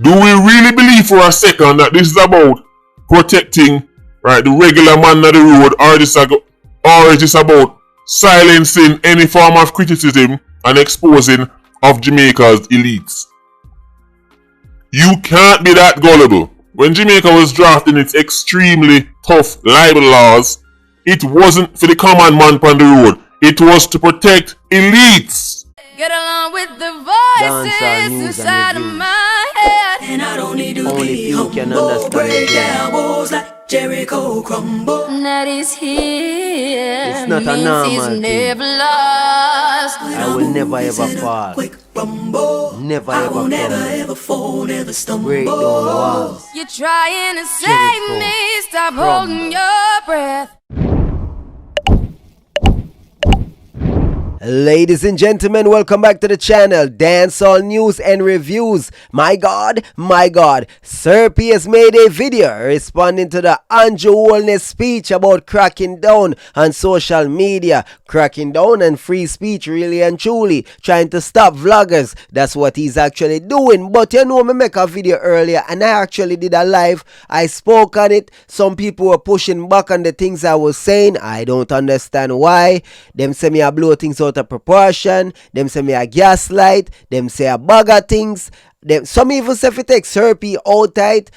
Do we really believe for a second that this is about protecting, right, the regular man on the road, or is this about silencing any form of criticism and exposing of Jamaica's elites? You can't be that gullible. When Jamaica was drafting its extremely tough libel laws, it wasn't for the common man on the road. It was to protect elites. Get along with the voices inside of my head. And I don't need to be humble. Break down walls like Jericho crumble. That is here. It's not a normal thing. Never lost. I will never ever fall. Never ever fall. Never stumble. Break down walls. You're trying to save me. Stop holding your breath. Ladies and gentlemen, welcome back to the channel, Dancehall News and Reviews. My God, Sir P has made a video responding to the Andrew Holness speech about cracking down on social media, cracking down on free speech really and truly, trying to stop vloggers. That's what he's actually doing. But you know, me make a video earlier and I actually did a live. I spoke on it. Some people were pushing back on the things I was saying. I don't understand why. Them say me I blow things out of proportion. Them say me a gaslight. Them say a bag of things. Some even say if it takes Sir P out tight.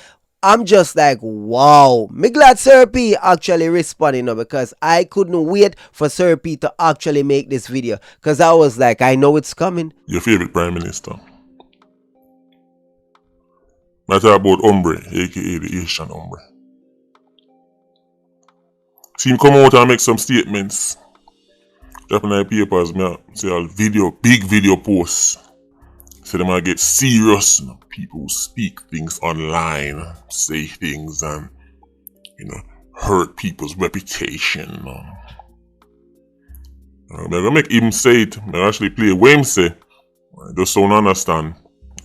I'm just like, wow. Me glad Sir P actually responding now, because I couldn't wait for Sir P to actually make this video, because I was like, I know it's coming. Your favorite Prime Minister. I talk about Hombre, aka the Asian Hombre. See him come out and make some statements. Dropping their papers, me say a video, big video posts. So they might get serious. You know, people who speak things online, say things and, hurt people's reputation. I'm gonna make him say it. I'm gonna actually play Wayne say. Just so I understand.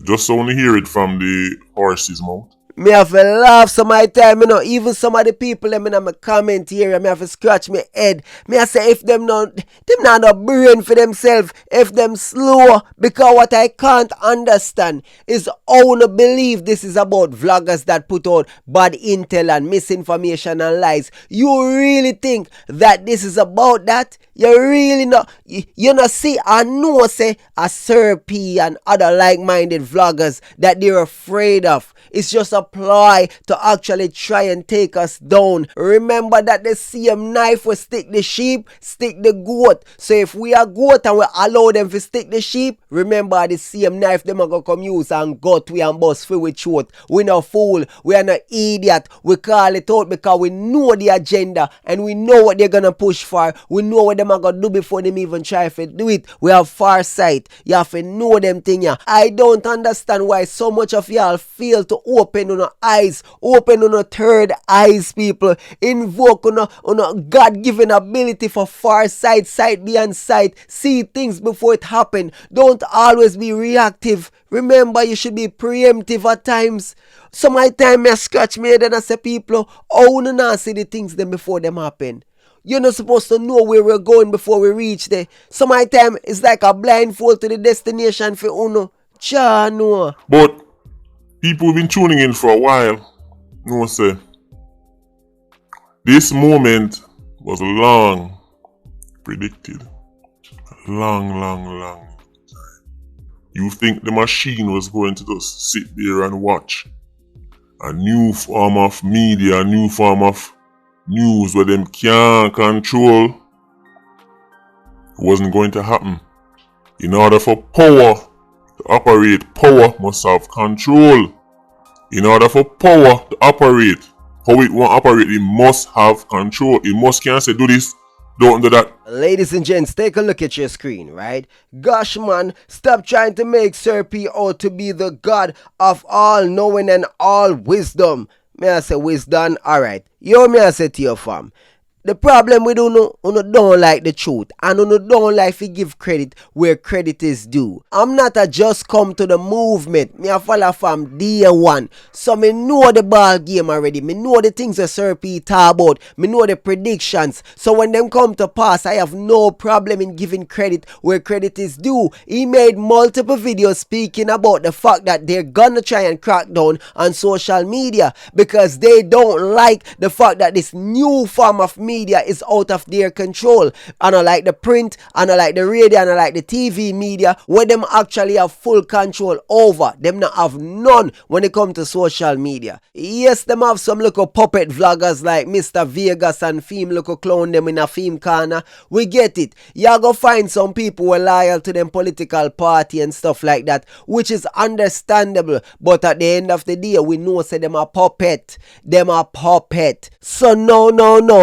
Just so I hear it from the horse's mouth. Me have to laugh some of the time, even some of the people them in my comment here, me have to scratch my head. Me I say if them not no brain for themselves, if them slow, because what I can't understand is how to believe this is about vloggers that put out bad intel and misinformation and lies. You really think that this is about that? You really know, you know, see, I know say a Sir P and other like-minded vloggers that they're afraid of. It's just a ploy to actually try and take us down. Remember that the same knife will stick the sheep, stick the goat. So if we are goat and we allow them to stick the sheep, remember the same knife them are going to come use and gut we and bust free with throat. We no fool, we are no idiot. We call it out because we know the agenda and we know what they're going to push for. We know what them are going to do before them even try to do it. We have far sight. You have to know them thing. Yeah. I don't understand why so much of y'all feel to open on your eyes, open on your third eyes, people. Invoke on a God-given ability for far sight, sight beyond sight. See things before it happen. Don't always be reactive. Remember, you should be preemptive at times. Some of the time I scratch me head and I say, people, how you not see the things them before them happen? You're not supposed to know where we're going before we reach there. Some of the time it's like a blindfold to the destination for uno. Cha no. But people have been tuning in for a while. Say this moment was long predicted. Long time. You think the machine was going to just sit there and watch a new form of media, a new form of news where them can't control? It wasn't going to happen. In order for power to operate, power must have control. In order for power to operate, how it won't operate, it must have control. It must can't say do this, don't do that. Ladies and gents, take a look at your screen, right? Gosh man, stop trying to make Sir P out to be the God of all knowing and all wisdom. May I say wisdom? Alright. Yo, may I say to your fam, The problem with uno don't like the truth and uno don't like to give credit where credit is due. I'm not a just come to the movement. Me a follow from day one. So me know the ball game already. Me know the things that Sir P talk about. Me know the predictions. So when them come to pass, I have no problem in giving credit where credit is due. He made multiple videos speaking about the fact that they're gonna try and crack down on social media because they don't like the fact that this new form of media is out of their control. And I like the print, and I like the radio, and I like the TV media where them actually have full control over. Them not have none when it comes to social media. Yes, them have some little puppet vloggers like Mr. Vegas and Fame little clown them in a Fame corner. We get it. Y'all go find some people who are loyal to them political party and stuff like that, which is understandable. But at the end of the day, we know say them a puppet. Them a puppet. So no,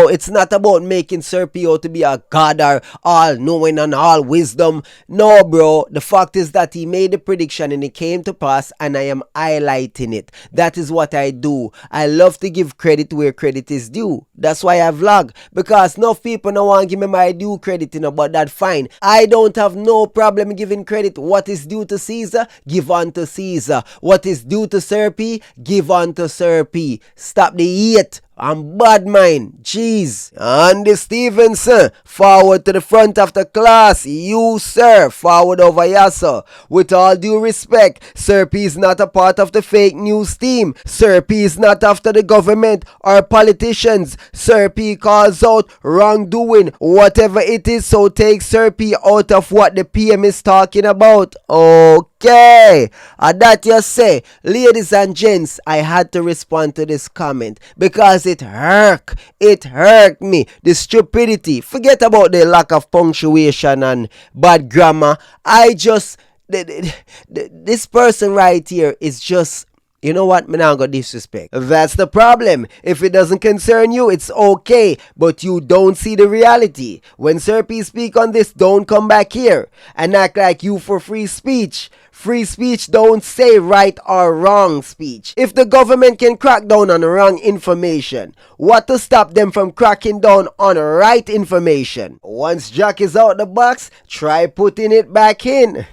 it's not about making Sir P out to be a god or all knowing and all wisdom. No, bro. The fact is that he made the prediction and it came to pass, and I am highlighting it. That is what I do. I love to give credit where credit is due. That's why I vlog, because enough people don't want to give me my due credit, but that's fine. I don't have no problem giving credit. What is due to Caesar, give unto Caesar. What is due to Sir P, give unto Sir P. Stop the hate and bad mind. Jeez. Andy Stevenson, forward to the front of the class. You, sir, forward over here, sir. With all due respect, Sir P is not a part of the fake news team. Sir P is not after the government or politicians. Sir P calls out wrongdoing, whatever it is, so take Sir P out of what the PM is talking about. Okay. And that you say, ladies and gents, I had to respond to this comment because it hurt me. The stupidity, forget about the lack of punctuation and bad grammar. This person right here is just, you know what, me now got disrespect. That's the problem. If it doesn't concern you, it's okay, but you don't see the reality. When Sir P speak on this, don't come back here and act like you for free speech. Free speech don't say right or wrong speech. If the government can crack down on wrong information, what to stop them from cracking down on right information? Once Jack is out the box, try putting it back in.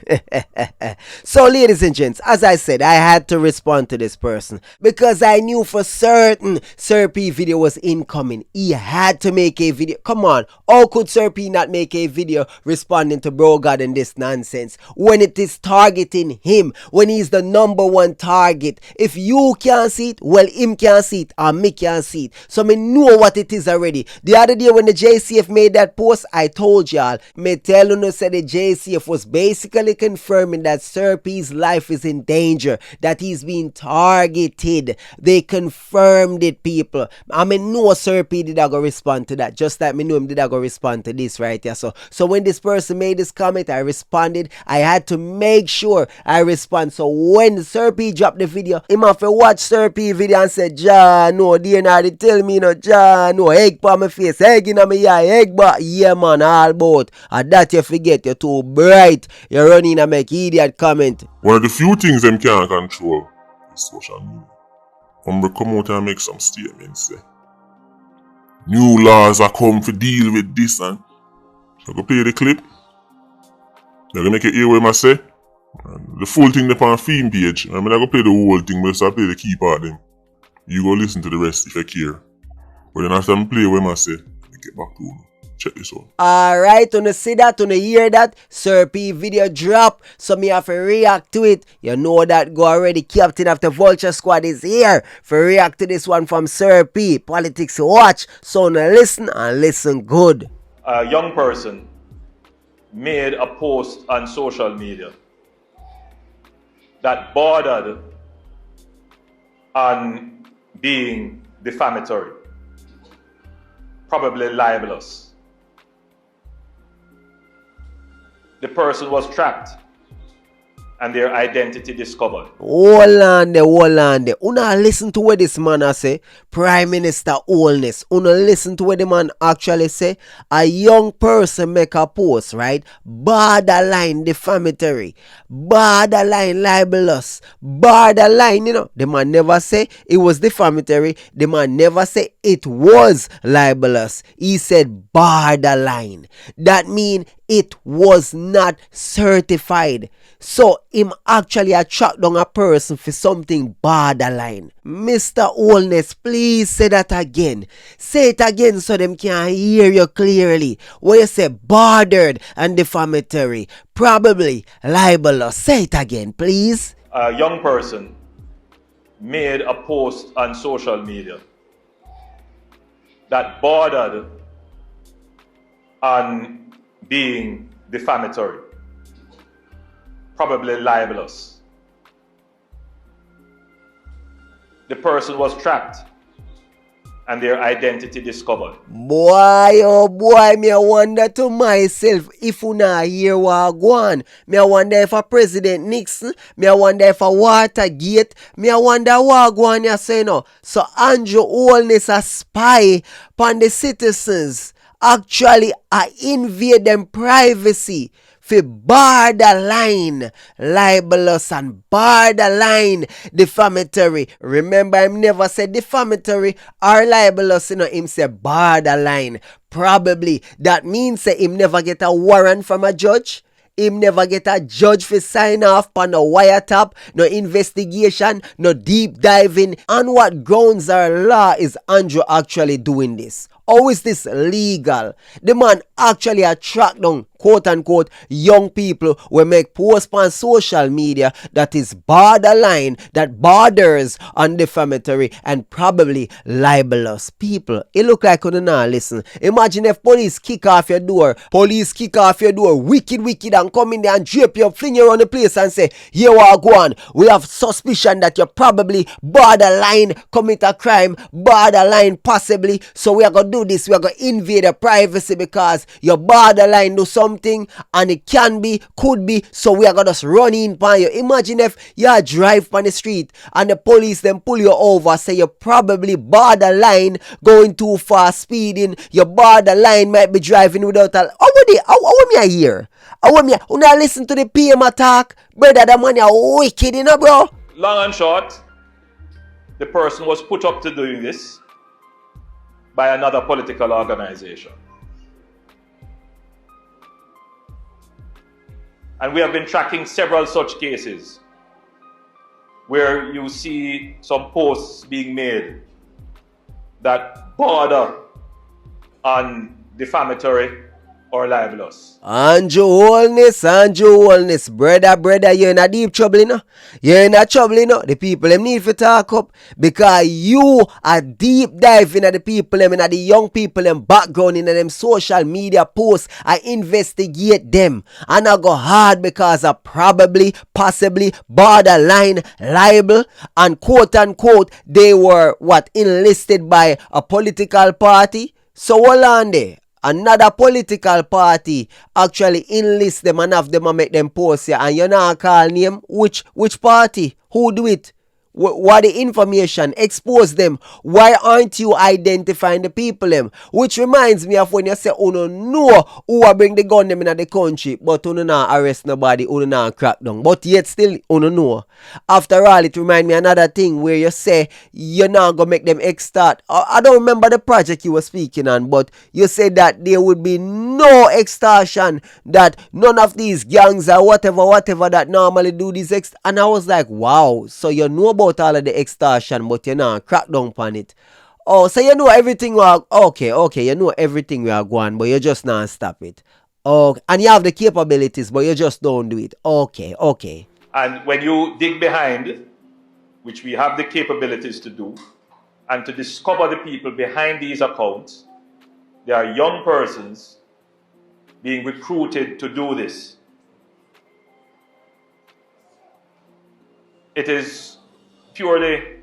So ladies and gents, as I said, I had to respond to this person because I knew for certain Sir P video was incoming. He had to make a video. Come on, how could Sir P not make a video responding to Bro God and this nonsense when it is targeting him, when he's the number one target? If you can't see it, well, him can't see it and me can't see it. So me know what it is already. The other day when the JCF made that post, I told y'all, me tell you, said the JCF was basically confirming that Sir P's life is in danger, that he's being targeted. They confirmed it, people. I mean, no Sir P did I go respond to that, just like me know him did I go respond to this right here. So when this person made this comment, I responded. I had to make sure I respond. So when Sir P dropped the video, him have to watch Sir P video and say, "Ja, no, dear Nardy, tell me no, Ja, no, egg pa my face, egg in my eye, egg ba." Yeah, man, all about. And that you forget, you're too bright. You're running and make idiot comment. One of the few things them can't control is social media. We come out and make some statements. New laws are come to deal with this, and I go play the clip. They're gonna make it hear what I say. And the full thing upon Fame page. I mean, I go play the whole thing, but I play the key part them. You go listen to the rest if you care. But then after I play what I say, I get back to you. Check this out. Alright, wanna see that, wanna hear that? Sir P video drop, so me have to react to it. You know that go already. Captain of the Vulture Squad is here for react to this one from Sir P. Politics watch. So now listen and listen good. A young person made a post on social media that bordered on being defamatory, probably libelous. The person was tracked and their identity discovered. Hold on there, hold on there. Una listen to what this man say. Prime Minister Holness. Una listen to what the man actually say. A young person make a post, right? Borderline defamatory. Borderline libelous. Borderline, you know. The man never say it was defamatory. The man never say it was libelous. He said borderline. That means it was not certified. So him actually attract down a person for something borderline. Mr. Holness, please say that again. Say it again so them can hear you clearly. When you say bordered and defamatory, probably libelous. Say it again, please. A young person made a post on social media that bordered on being defamatory, probably libelous. The person was trapped and their identity discovered. Boy, oh boy, me I wonder to myself if you not hear what go on. Me I wonder if a President Nixon, me I wonder if a Watergate, me I wonder what go on you say no. So Andrew Holness a spy upon the citizens. Actually, I invade them privacy for borderline libelous and borderline defamatory. Remember, him never said defamatory or libelous, you know, him said borderline. Probably that means that him never get a warrant from a judge. Him never get a judge for sign off on no wiretap, no investigation, no deep diving. On what grounds or law is Andrew actually doing this? How is this legal? The man actually attract down, quote unquote, young people who make posts on social media that is borderline, that borders on defamatory and probably libelous. People, it look like you not listen. Imagine if police kick off your door, wicked and come in there and drape you, fling you around the place and say, here we are going. We have suspicion that you probably borderline commit a crime, borderline possibly, so we are going to do this, we are going to invade your privacy because your borderline do something and it can be, could be, so we are going to just run in upon you. Imagine if you drive on the street and the police then pull you over, say you're probably borderline going too fast, speeding, your borderline might be driving without a... How me I hear? How me I... When I listen to the PM attack, brother, the man are wicked, you know, bro? Long and short, the person was put up to doing this by another political organization. And we have been tracking several such cases where you see some posts being made that border on defamatory or libelous. Andrew Holness, brother, you're in a deep trouble, you know. You're in a trouble, you know. The people them need to talk up because you are deep diving at the people them, in the young people them background in them social media posts. I investigate them and I go hard because I probably, possibly borderline libel and quote unquote they were enlisted by a political party. So hold on there. Another political party actually enlist them and have them and make them post here. And you not call name which party? Who do it? What the information? Expose them. Why aren't you identifying the people them? Which reminds me of when you say, no know who are bring the gun them in the country, but you not arrest nobody, you not crack down. But yet still, you know. After all, it reminds me another thing where you say, you're not going to make them extort. I don't remember the project you were speaking on, but you said that there would be no extortion, that none of these gangs or whatever that normally do this. And I was like, wow, so you know about all of the extortion, but you know, crack down on it. Oh, so you know everything we are, okay, you know everything we are going, but you just not stop it. Oh, and you have the capabilities, but you just don't do it. Okay. And when you dig behind, which we have the capabilities to do, and to discover the people behind these accounts, there are young persons being recruited to do this. It is purely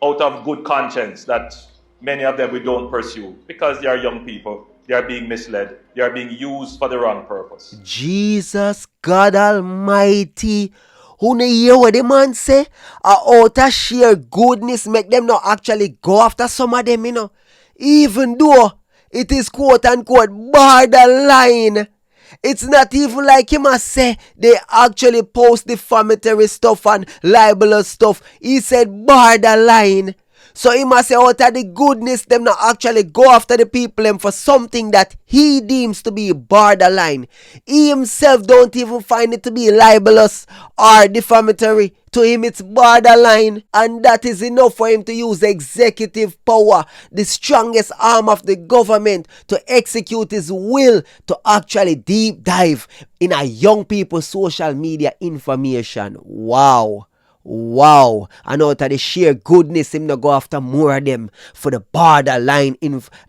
out of good conscience that many of them we don't pursue because they are young people They are being misled. They are being used for the wrong purpose. Jesus God Almighty. Who no hear what the man say? Out of sheer goodness make them not actually go after some of them, Even though it is quote unquote borderline. It's not even like him must say they actually post defamatory stuff and libelous stuff. He said borderline. So he must say out of the goodness them not actually go after the people them for something that he deems to be borderline. He himself don't even find it to be libelous or defamatory. To him it's borderline, and that is enough for him to use executive power, the strongest arm of the government, to execute his will to actually deep dive in a young people's social media information. Wow. And out of the sheer goodness, him not go after more of them for the borderline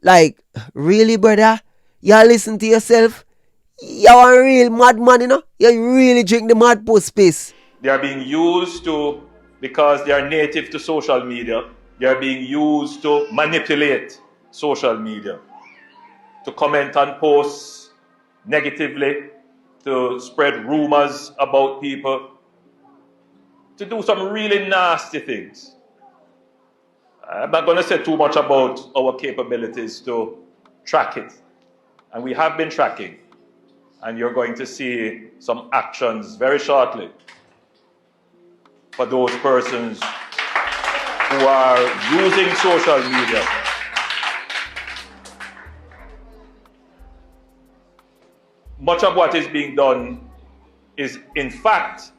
like, really, brother? Y'all listen to yourself? You are a real madman, You really drink the mad puss piss. They are being used because they are native to social media, they are being used to manipulate social media, to comment on posts negatively, to spread rumors about people, to do some really nasty things. I'm not going to say too much about our capabilities to track it. And we have been tracking. And you're going to see some actions very shortly for those persons who are using social media much of what is being done is in fact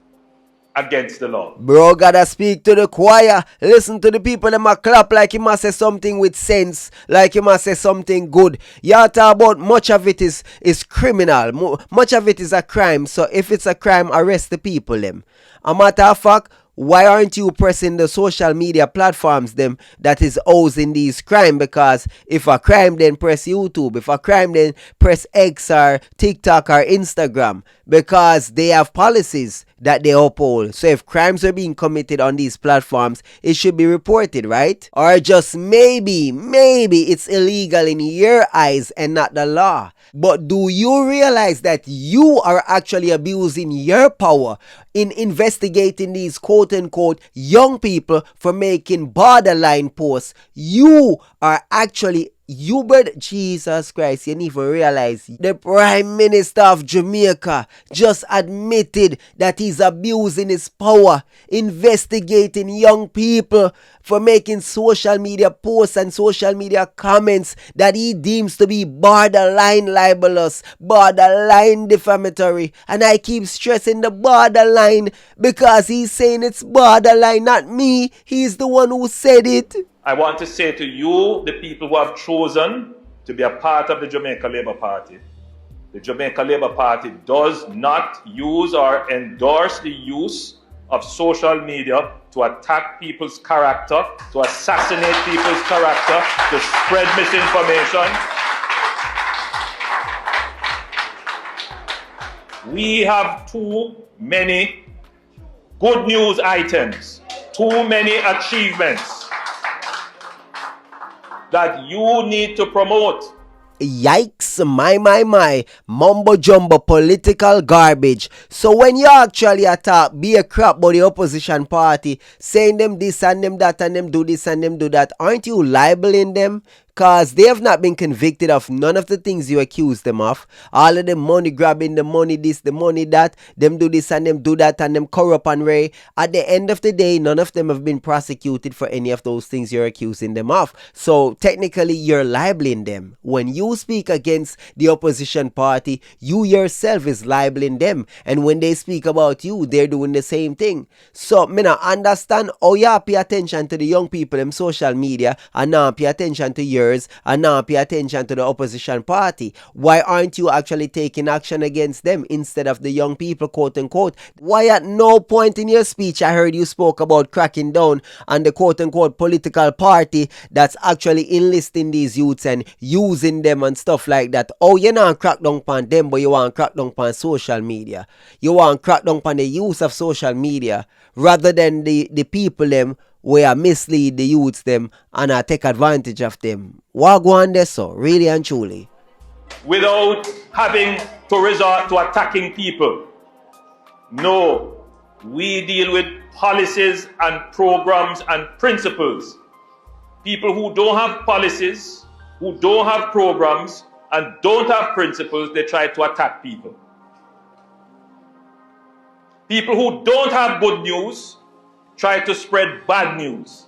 against the law. Bro, gotta speak to the choir. Listen to the people that must clap like he must say something with sense, like he must say something good. Y'all talk about much of it is criminal. Much of it is a crime. So if it's a crime, arrest the people them. A matter of fact, why aren't you pressing the social media platforms them that is housing these crime? Because if a crime, then press YouTube. If a crime, then press X or TikTok or Instagram, because they have policies that they uphold. So if crimes are being committed on these platforms, it should be reported, right? Or just maybe it's illegal in your eyes and not the law. But do you realize that you are actually abusing your power in investigating these quote-unquote young people for making borderline posts? You are actually, Jesus Christ, you need to realize the Prime Minister of Jamaica just admitted that he's abusing his power, investigating young people for making social media posts and social media comments that he deems to be borderline libelous, borderline defamatory. And I keep stressing the borderline because he's saying it's borderline, not me. He's the one who said it. I want to say to you, the people who have chosen to be a part of the Jamaica Labour Party, the Jamaica Labour Party does not use or endorse the use of social media to attack people's character, to assassinate people's character, to spread misinformation. We have too many good news items, too many achievements that you need to promote. Yikes, my, mumbo jumbo political garbage. So when you actually attack, be a crap about the opposition party, saying them this and them that and them do this and them do that, aren't you libeling them? Because they have not been convicted of none of the things you accuse them of. All of them money grabbing, the money this, the money that, them do this and them do that, and them corrupt and ray. At the end of the day, none of them have been prosecuted for any of those things you're accusing them of. So technically, you're libeling them. When you speak against the opposition party, you yourself is libeling them. And when they speak about you, they're doing the same thing. So, me not understand how you pay attention to the young people in social media and now pay attention to yours and now pay attention to the opposition party. Why aren't you actually taking action against them instead of the young people, quote unquote? Why at no point in your speech I heard you spoke about cracking down on the quote unquote political party that's actually enlisting these youths and using them and stuff like that? Oh, you not crack down on them, but you want crack down on social media. You want crack down on the use of social media rather than the people them where mislead the youths them and take advantage of them. What go on there, so really and truly? without having to resort to attacking people. No, we deal with policies and programs and principles. People who don't have policies, who don't have programs, and don't have principles, they try to attack people. People who don't have good news try to spread bad news.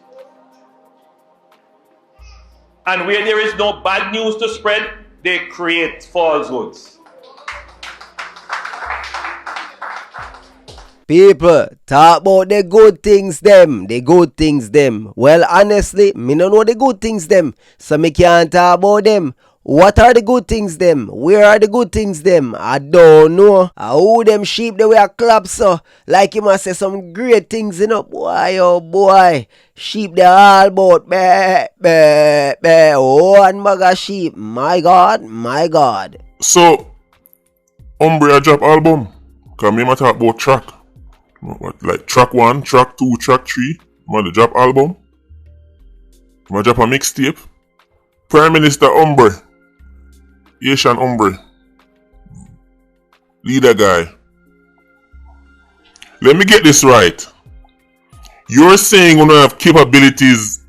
And where there is no bad news to spread, they create falsehoods. People, talk about the good things them. Well, honestly, me no know the good things them, so me can't talk about them. What are the good things them? Where are the good things them? I don't know. Who them sheep the way I clap so? Like you must say some great things, you know. Boy, oh boy. Sheep they all about oh, and maga sheep. My God. So, Umbre drop album. Cause me talk about track. What, like track 1, track 2, track 3. Man, drop album. Man, drop a mixtape. Prime Minister Umbre. Asian Umbre. Leader guy. Let me get this right. You're saying when I have capabilities,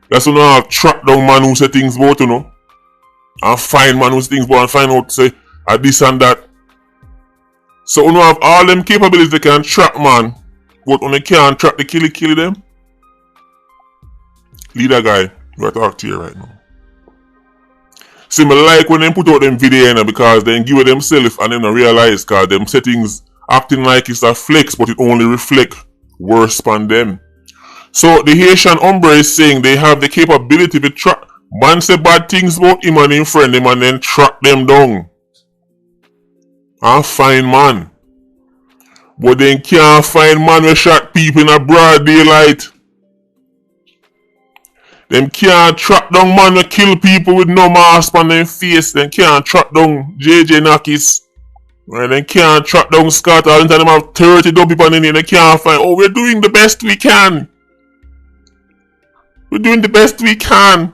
that's when I have track down man who say things about, you know. And find man who say things about and find out say this and that. So when I have all them capabilities they can track man, but when they can't track the killy them. Leader guy, we're talking to you right now. See, me like when they put out them video, you know, because they give it themselves and then they realize because them settings acting like it's a flex, but it only reflect worse than them. So the Haitian Umbre is saying they have the capability to track. Man say bad things about him and him friend him and then track them down. And find man. But then can't find man who shot people in a broad daylight. Them can't track down man who kill people with no mask on their face. Them can't track down JJ Nakis. Right? Them can't track down Scott. All the time them have 30 dumb people in here. They can't find. Oh, we're doing the best we can. We're doing the best we can.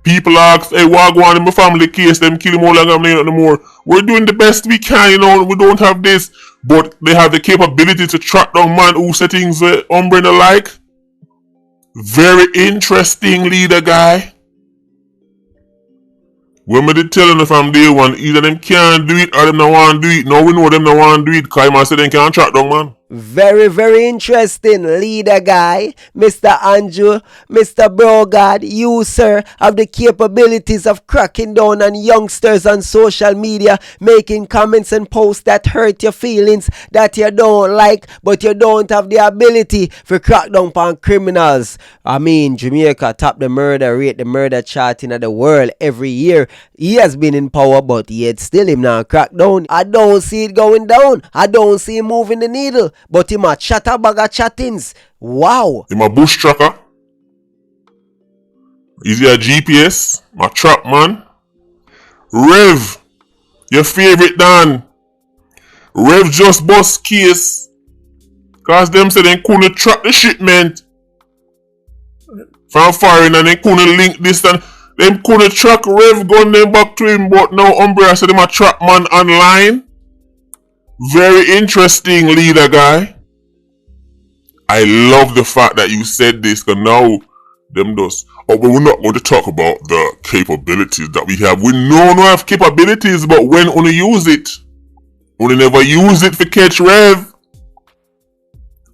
People ask, hey, what go on in my family case? Them kill him all longer than no more. We're doing the best we can, you know. We don't have this. But they have the capability to track down man who say things Umbre like. Very interesting, leader guy. When me did telling them from day one, either them can't do it or them not want to do it. Now we know them not want to do it because I say them can't track down man. Very, very interesting, leader guy, Mr. Andrew, Mr. Brogard. You, sir, have the capabilities of cracking down on youngsters on social media, making comments and posts that hurt your feelings, that you don't like, but you don't have the ability for crack down on criminals. I mean, Jamaica top the murder rate, the murder chart in the world every year. He has been in power, but yet still him now crack down. I don't see it going down. I don't see him moving the needle. But him a chatter bag of chattings. Wow. Him a bush tracker. Is he a GPS? My trap man. Rev. Your favorite Dan. Rev just bust case. Cause them say they couldn't track the shipment. From foreign and they couldn't link this and them couldn't track Rev gun them back to him. But now Umbre said them a trap man online. Very interesting, leader guy. I love the fact that you said this, because now them does. Oh, but we're not going to talk about the capabilities that we have. We know we have capabilities, but when only use it? Only never use it for catch Rev.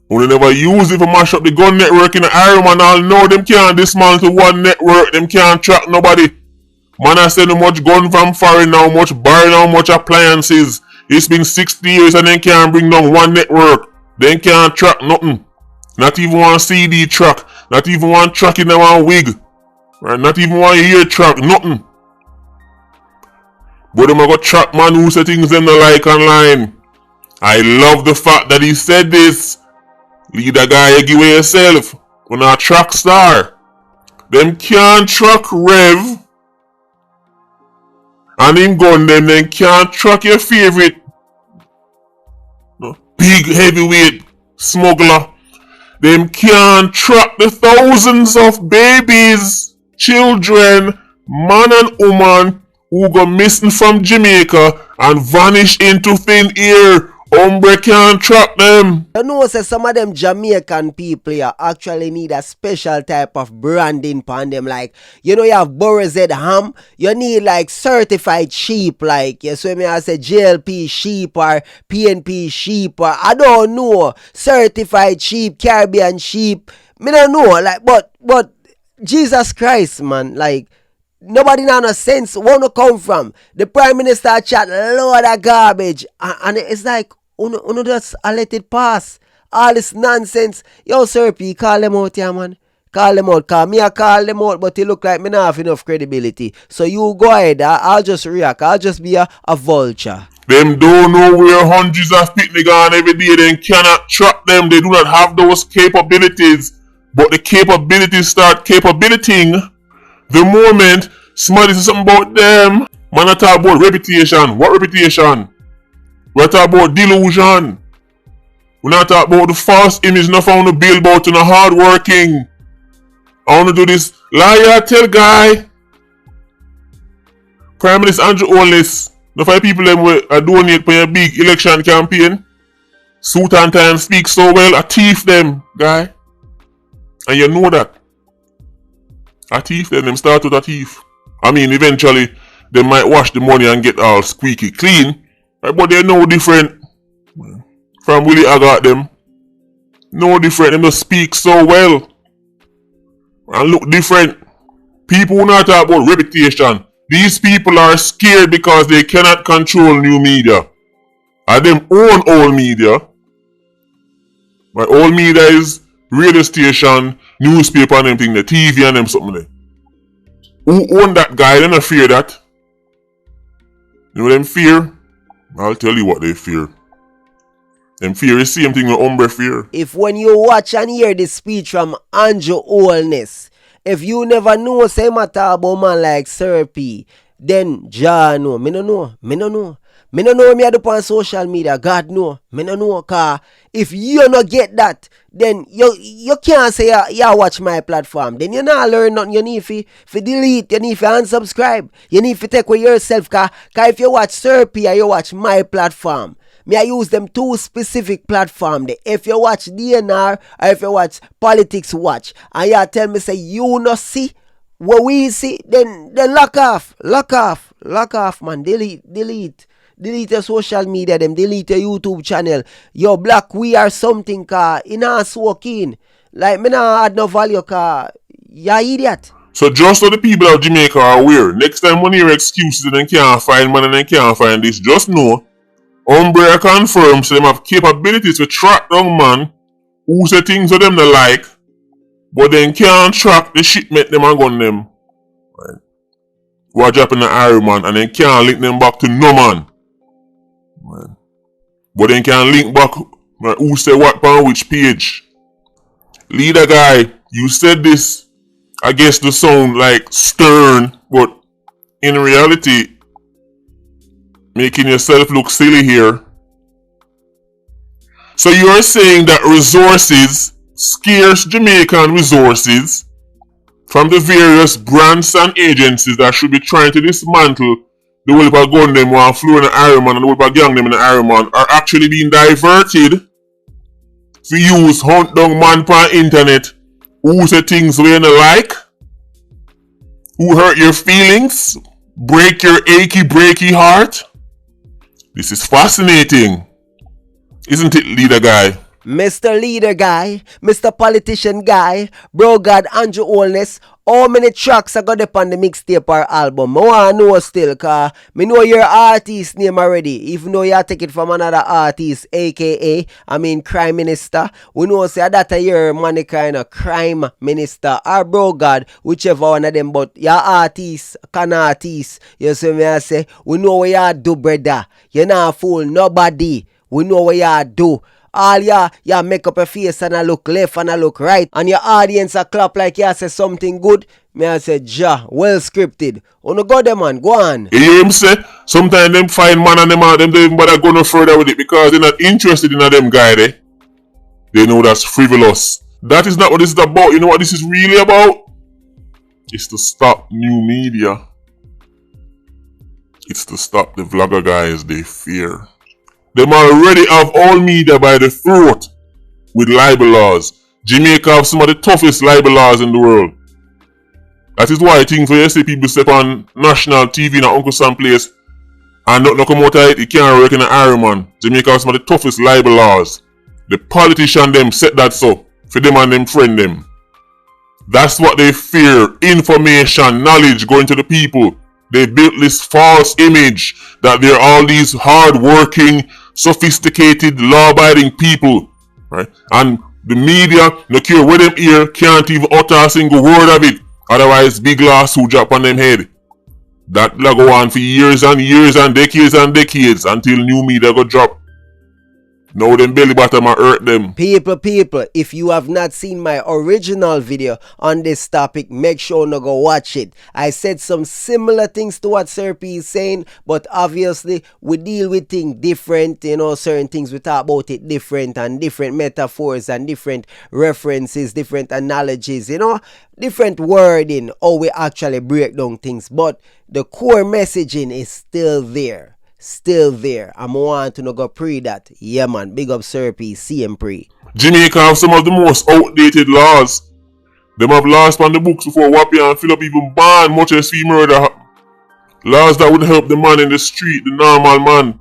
Only never use it for mash up the gun network in the Iron Man. All know them can't dismantle one network. Them can't track nobody. Man, I send much gun from foreign now, much bar now, much appliances. It's been 60 years and they can't bring down one network. They can't track nothing. Not even one CD track. Not even one track in one wig. Right? Not even one ear track. Nothing. But them a go track man who say things them not like online. I love the fact that he said this. Leader guy, you give away yourself. When a track star. Them can't track Rev. And him gun them, then can't track your favorite big heavyweight smuggler. Them can't track the thousands of babies, children, man and woman who go missing from Jamaica and vanish into thin air. Hombre can't track them. You know, say some of them Jamaican people here actually need a special type of branding on them. Like, you know, you have Boris Z Ham, you need like certified sheep, like, you see me, I say JLP sheep or PNP sheep or I don't know, certified sheep, Caribbean sheep. Me don't know, like, but Jesus Christ, man, like, nobody now no sense wanna come from. The Prime Minister chat load of garbage and it's like uno just let it pass. All this nonsense. Yo, Sir P, call them out here, man. Call them out. Cause me I call them out, but it look like me not have enough credibility. So you go ahead. I'll just react. I'll just be a vulture. Them don't know where hundreds of picnic gone every day. They cannot track them. They do not have those capabilities. But the capabilities start capabilitying the moment somebody says something about them. Man, I talk about reputation. What reputation? We talk about delusion. We not talk about the false image not found to build about and the hard working. I want to do this liar tell guy. Prime Minister Andrew Holness. The 5 people them will donate for your big election campaign. Suit and tie and speak so well. A thief them, guy. And you know that. A thief them start with a thief. I mean, eventually, they might wash the money and get all squeaky clean. Right, but they're no different from Willie Agat them. No different. Them just speak so well. And look different. People who not talk about reputation. These people are scared because they cannot control new media. And them own old media. Right, old media is radio station, newspaper and them thing, the TV and them something there. Who own that guy? They don't fear that. You know them fear? I'll tell you what they fear. Them fear is the same thing with Hombre fear. If when you watch and hear the speech from Andrew Holness, if you never know say matter about man like Sir P, then Jah know. Me no know. Me no know. Me no know me I do on social media. God know. Me no know. Cause if you no get that, then you can't say you watch my platform. Then you not learn nothing. You need to delete. You need to unsubscribe. You need to take away yourself. Cause if you watch Sir P or you watch my platform, me I use them 2 specific platforms. If you watch DNR or if you watch Politricks watch, and you tell me say you no see what we see, then lock off, man. Delete your social media, them delete your YouTube channel. Yo, black we are something car in us walking. Like me not add no value car. Ya idiot. So just so the people of Jamaica are aware, next time when you hear excuses and they can't find money and they can't find this, just know Hombre confirms them have capabilities to track down man who say things to them they like, but then can't track the shipment them and gun them. Right. Who are dropping the Iron Man and then can't link them back to no man. Right. But then can link back who say what on which page. Leader guy, you said this, I guess to sound like stern, but in reality, making yourself look silly here. So you're saying that resources, scarce Jamaican resources, from the various brands and agencies that should be trying to dismantle the whole of a gun them while flew in the Iron Man and the whole of a gang them in the Iron Man are actually being diverted to use hunt down man per internet who say things we don't like, who hurt your feelings, break your achy breaky heart. This is fascinating, isn't it, leader guy? Mr. Leader Guy, Mr. Politician Guy, Bro God Andrew Holness, how many tracks are got up on the mixtape or album? I want to know still, cause me know your artist name already, even though you take it from another artist, aka, Crime Minister. We know say that a year money kind of Crime Minister or Bro God, whichever one of them, but your artist, can artist, you see me I say, we know what you do, brother. You not fool nobody. We know what you do. All ya make up a face and I look left and I look right and your audience a clap like you say something good. Me I say, Jah, well scripted. Uno go there man, go on. You hear him say? Sometimes them find man and them don't even bother go no further with it because they're not interested in them guy there. They know that's frivolous. That is not what this is about. You know what this is really about? It's to stop new media. It's to stop the vlogger guys they fear. Them already have all media by the throat with libel laws. Jamaica have some of the toughest libel laws in the world. That is why I think for you see people step on national TV in Uncle Sam place and not come out of it, it can't work in an Iron Man. Jamaica have some of the toughest libel laws. The politician them set that so for them and them friend them. That's what they fear. Information, knowledge going to the people. They built this false image that they're all these hard-working, sophisticated, law-abiding people, right? And the media, no care where them hear, can't even utter a single word of it. Otherwise, big lawsuit drop on them head. That will go on for years and years and decades until new media go drop. Now them belly bottom and hurt them. People, if you have not seen my original video on this topic, make sure to go watch it. I said some similar things to what Sir P is saying, but obviously we deal with things different, certain things we talk about it different, and different metaphors and different references, different analogies, different wording, how we actually break down things, but the core messaging is still there. I'm want to go pray that. Yeah man, big up Sir P, see him pray. Jamaica have some of the most outdated laws. Them have laws on the books before Wappy and Philip even ban much as fee murder. Laws that would help the man in the street, the normal man,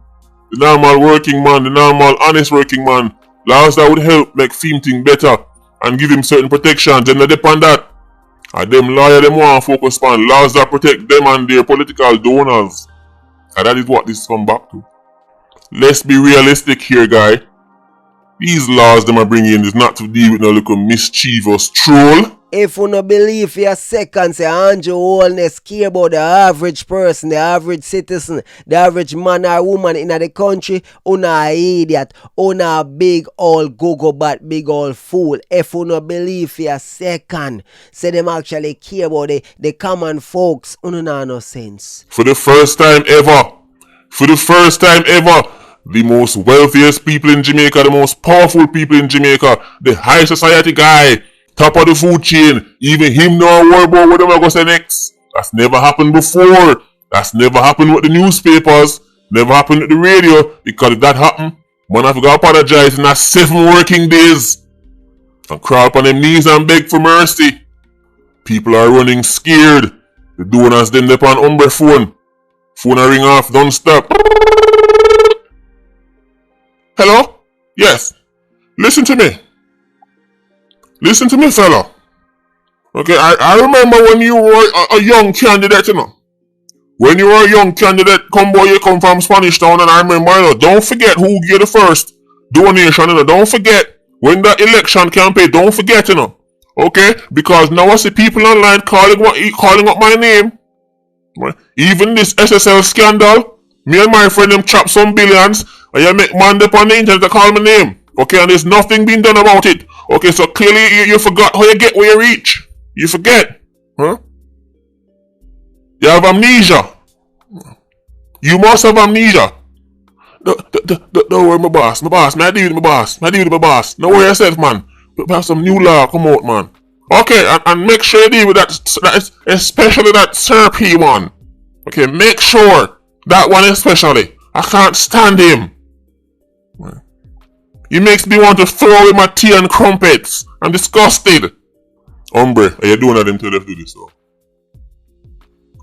the normal working man, the normal honest working man. Laws that would help make him think better and give him certain protections. And they depend on that. And them lawyer them want to focus on laws that protect them and their political donors. And that is what this come back to. Let's be realistic here, guy. These laws them are bringing in is not to deal with no little mischievous troll. If you no believe for a second, say Andrew Holness care about the average person, the average citizen, the average man or woman in the country, una idiot, una big old go-go bat, big old fool. If you no believe for a second, say them actually care about the common folks, una no sense. For the first time ever, the most wealthiest people in Jamaica, the most powerful people in Jamaica, the high society guy, top of the food chain, even him no worry about what I'm going to say next. That's never happened before. That's never happened with the newspapers. Never happened with the radio. Because if that happened, man have to go apologize in that 7 working days. And crawl up on them knees and beg for mercy. People are running scared. The donors them up on umbre phone. Phone a ring off, don't stop. Hello? Yes. Listen to me. Listen to me, fella. Okay, I remember when you were a young candidate, When you were a young candidate, you come from Spanish Town, and I remember, don't forget who gave the first donation, Don't forget, when that election campaign, don't forget, Okay? Because now I see people online calling up my name. Even this SSL scandal, me and my friend them chop some billions, and you make man up on the internet to call my name. Okay, and there's nothing being done about it. Okay, so clearly you forgot how you get where you reach. You forget. Huh? You have amnesia. You must have amnesia. Don't worry, my boss. Man, I deal with my boss. Don't worry yourself, man. We have some new law come out, man. Okay, and make sure you deal with that, especially that Sir P one. Okay, make sure that one especially. I can't stand him. He makes me want to throw away my tea and crumpets. I'm disgusted. Hombre, are you doing that until they do this though?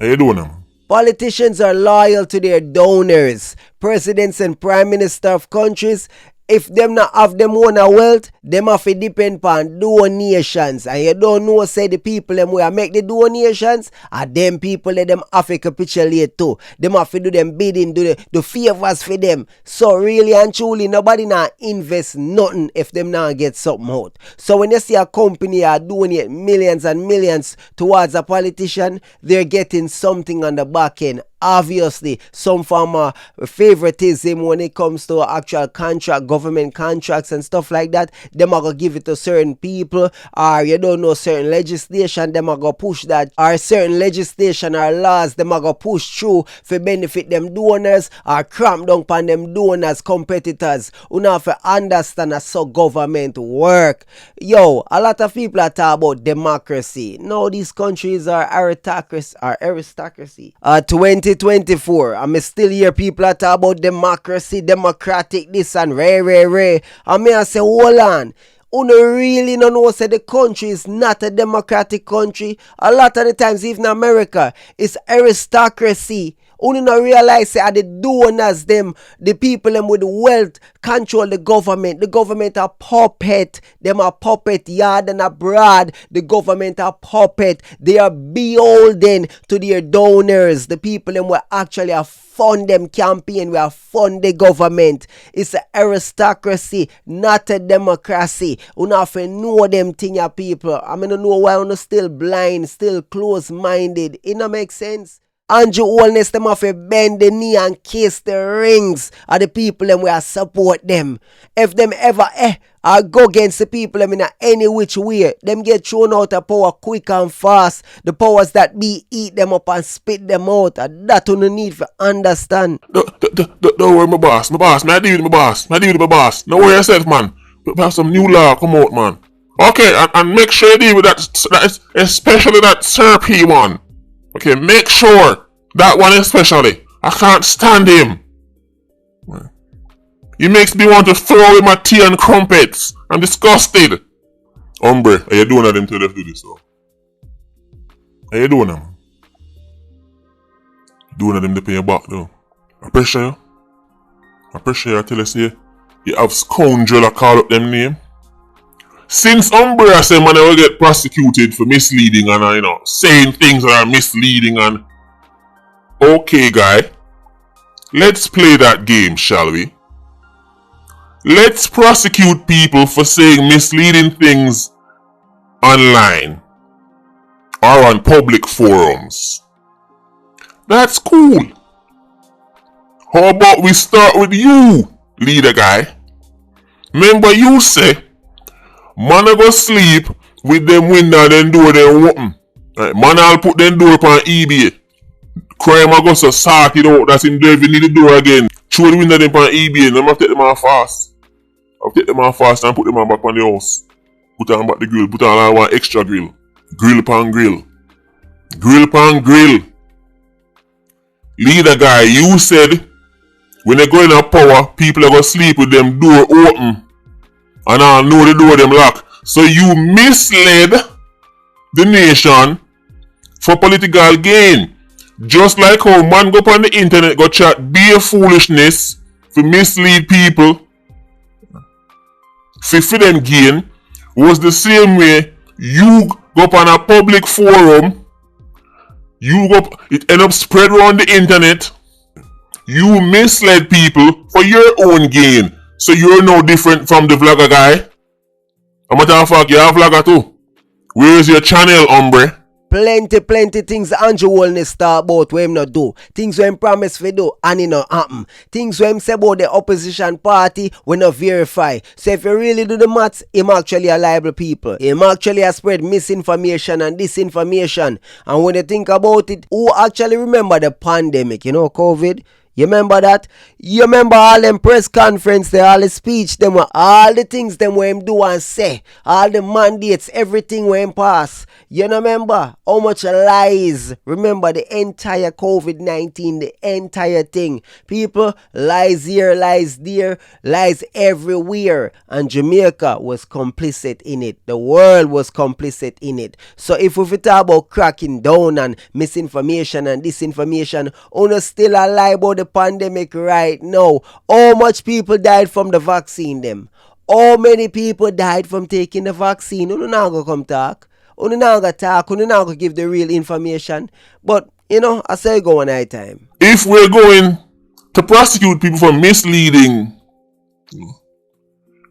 Are you doing them? Politicians are loyal to their donors. Presidents and prime minister of countries, if them not have them own a wealth, them have to depend on donations. And you don't know, say the people them will make the donations, and them people let them have to capitulate too. Them have to do them bidding, do the favors for them. So really and truly, nobody now invest nothing if them now get something out. So when you see a company donate millions and millions towards a politician, they're getting something on the back end. Obviously, some form of favoritism when it comes to actual contract, government contracts and stuff like that. Them are going to give it to certain people, or you don't know certain legislation, them are going to push that, or certain legislation or laws, them are going to push through for benefit them donors, or cramp down upon them donors, competitors. You have to understand how government work. Yo, a lot of people are talking about democracy. No, these countries are aristocracy. 20 2024, and me still hear people that talk about democracy, democratic this and rare. And me I say, hold on. Uno really no know say the country is not a democratic country. A lot of the times, even America, it's aristocracy. Uno no realize say the donors them, the people them with wealth control the government. The government are puppet. Them are puppet yard and abroad. The government are puppet. They are beholden to their donors. The people them will actually fund them campaign. We are fund the government. It's an aristocracy, not a democracy. Uno have to know them thing, ya people. I mean, know why uno still blind, still close-minded. It no make sense. Andrew Holness them have to bend the knee and kiss the rings of the people them will support them. If them ever or go against the people them in any which way, them get thrown out of power quick and fast. The powers that be eat them up and spit them out. And that you need to understand. Don't worry, my boss. Man, I deal with my boss. Don't worry yourself, man. We have some new law come out, man. Okay, and make sure you deal with that especially that Sir P one. Okay, make sure that one especially. I can't stand him. He makes me want to throw away my tea and crumpets. I'm disgusted. Hombre, are you doing them to do this though? Are you doing them? Doing them to pay your back though. I pressure you. I tell you say you have scoundrel call up them name. Since Umbra say man I will get prosecuted for misleading and saying things that are misleading and okay guy, let's play that game, shall we? Let's prosecute people for saying misleading things online or on public forums. That's cool. How about we start with you, leader guy? Remember you say man a go sleep with them window and door them open. Right, man I'll put them door up on eBay. Crime a go so sort it out that's him driving in the door again. Throw the window them on eBay and I'm gonna take them off fast. I'll take them off fast and put them on back on the house. Put on back the grill. Put on one extra grill. Grill pan grill. Grill pan grill. Leader guy, you said when they go in a power, people are gonna sleep with them door open. And I know the door them lock. So you misled the nation for political gain. Just like how man go up on the internet go chat bare foolishness to mislead people for them gain was the same way you go up on a public forum, it end up spread around the internet. You misled people for your own gain. So you're no different from the vlogger guy. A matter of fact, you're a vlogger too. Where is your channel, hombre? Plenty things Andrew Holness talk about what him not do. Things when him promise for do and it not happen. Things when him say about the opposition party we not verify. So if you really do the maths, him actually a liable people. Him actually a spread misinformation and disinformation. And when you think about it, who actually remember the pandemic, COVID? You remember that? You remember all them press conference, all the speech, them all the things them where him do and say, all the mandates, everything where him pass. You remember how much lies? Remember the entire COVID-19, the entire thing. People, lies here, lies there, lies everywhere. And Jamaica was complicit in it. The world was complicit in it. So if we talk about cracking down and misinformation and disinformation, uno still a lie about the pandemic right now. How much people died from the vaccine them? How many people died from taking the vaccine? Uno now go come talk. Uno now go talk. Uno now go give the real information. But I say go one night time. If we're going to prosecute people for misleading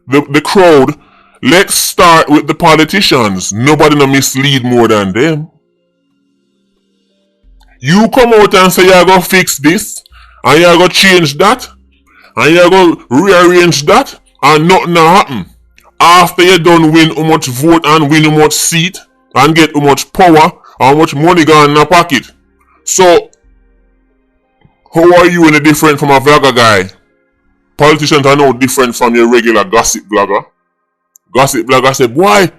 the crowd, let's start with the politicians. Nobody no mislead more than them. You come out and say you're gonna fix this and you're gonna change that and you're gonna rearrange that and nothing happen. After you done win how much vote and win how much seat and get how much power and how much money gone in a pocket. So how are you any different from a vlogger guy? Politicians are no different from your regular gossip blogger. Gossip blogger say, boy,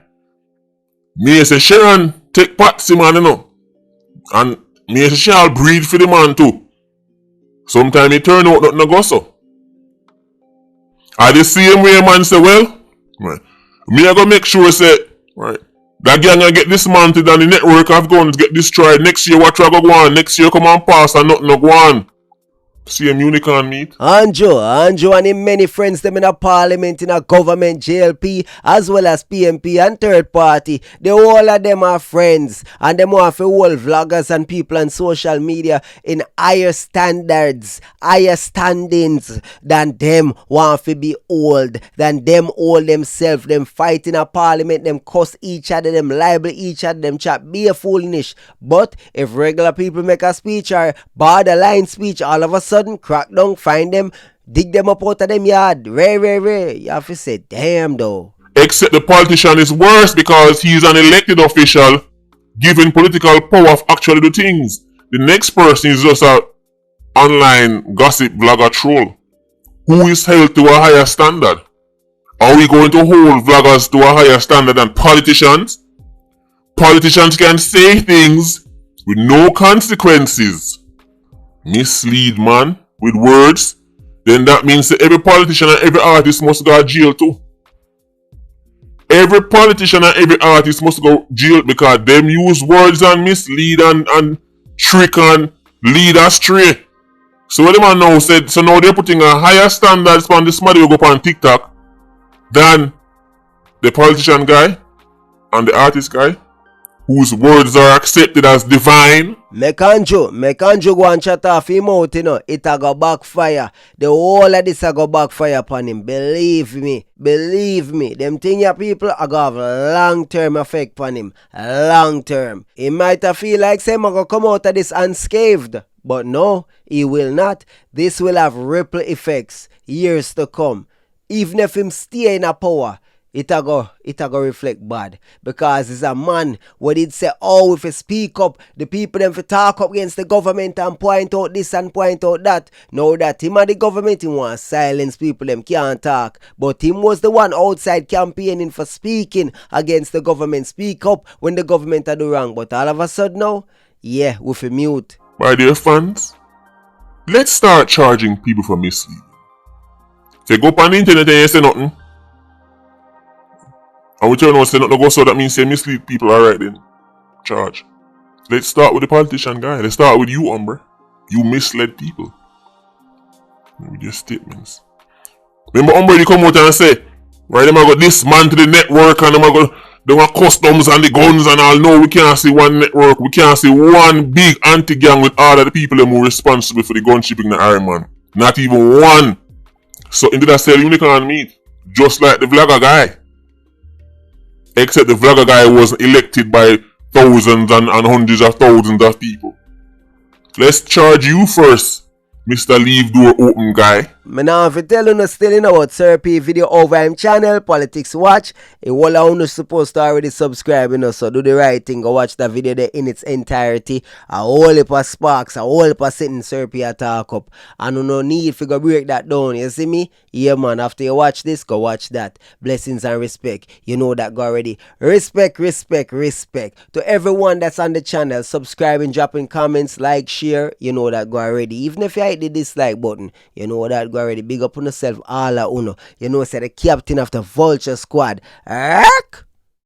me say Sharon take Patsy man, and me say she'll breed for the man too. Sometimes it turn out nothing go so. Are the same way man say, well, right, me I go make sure say, right, that gang I get dismantled and the network of guns get destroyed. Next year what I go on? Next year come and pass and nothing go on. Same unicorn meat. Andrew and him many friends them in a parliament, in a government, JLP, as well as PMP and third party. The whole of them are friends, and them want to hold vloggers and people on social media in higher standards, higher standings than them want to be old, than them old themselves. Them fight in a parliament, them cuss each other, them libel each other, them chat be a foolish. But if regular people make a speech or borderline speech, all of a sudden crack down, find them, dig them up out of them yard. Rare. You have to say, damn though. Except the politician is worse because he is an elected official given political power of actually do things. The next person is just a online gossip vlogger troll who is held to a higher standard. Are we going to hold vloggers to a higher standard than politicians? Politicians can say things with no consequences. Mislead man with words, then that means that every politician and every artist must go to jail too. Every politician and every artist must go to jail because them use words and mislead and trick and lead astray. So what the man now said, so now they're putting a higher standards on this man who go on TikTok than the politician guy and the artist guy, whose words are accepted as divine. Make Andrew go and chat off him out, you know. It a go backfire. The whole of this a go backfire upon him. Believe me. Them thing your people a go have long-term effect upon him. Long-term. He might a feel like say I go come out of this unscathed. But no, he will not. This will have ripple effects years to come. Even if him stay in a power, it a go reflect bad, because it's a man what did say, oh, if you speak up, the people them for talk up against the government and point out this and point out that. Now that him and the government, he want silence people, them can't talk. But him was the one outside campaigning for speaking against the government, speak up when the government are do wrong. But all of a sudden now, yeah, with a mute. My dear fans, let's start charging people for misleading. Say go up on the internet and you say nothing, and we turn out say nothing go, so that means say mislead people. Alright then, charge. Let's start with the politician guy. Let's start with you, Umber. You misled people with your statements. Remember Umber, you come out and say, right, them I got dismantle the network and them I got customs and the guns and all. No, we can't see one network. We can't see one big anti-gang with all of the people who are responsible for the gun shipping in the Iron Man. Not even one. So instead of sell unicorn meat, just like the vlogger guy. Except the vlogger guy was elected by thousands and hundreds of thousands of people. Let's charge you first, Mr. Leave Door Open guy. Me now if you tell you still in about Sir P video over him channel, Politics Watch. A whole of you supposed to already subscribe, you know, so do the right thing. Go watch the video there in its entirety. A whole heap of sparks, a whole heap of sitting Sir P talk up. And no need for go break that down, you see me? Yeah man, after you watch this, go watch that. Blessings and respect. You know that go already. Respect. To everyone that's on the channel, subscribing, dropping comments, like, share, you know that go already. Even if you hit the dislike button, you know that already. Big up on yourself, all uno. You know, say the captain of the Vulture Squad. Ark!